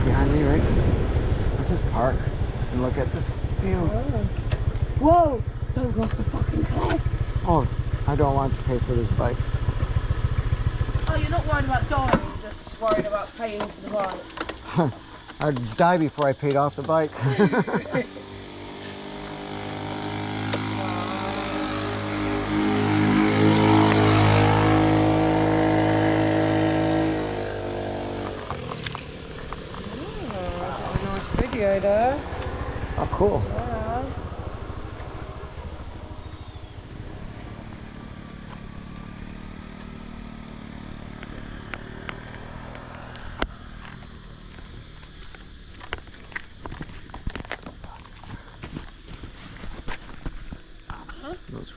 behind me, right? Let's just park and look at this view. Oh. Whoa! Don't go off the fucking cliff. Oh, I don't want to pay for this bike. Oh, you're not worried about dying, you're just worried about paying for the bike. I'd die before I paid off the bike. Nice video there. Oh, cool. Yeah. Those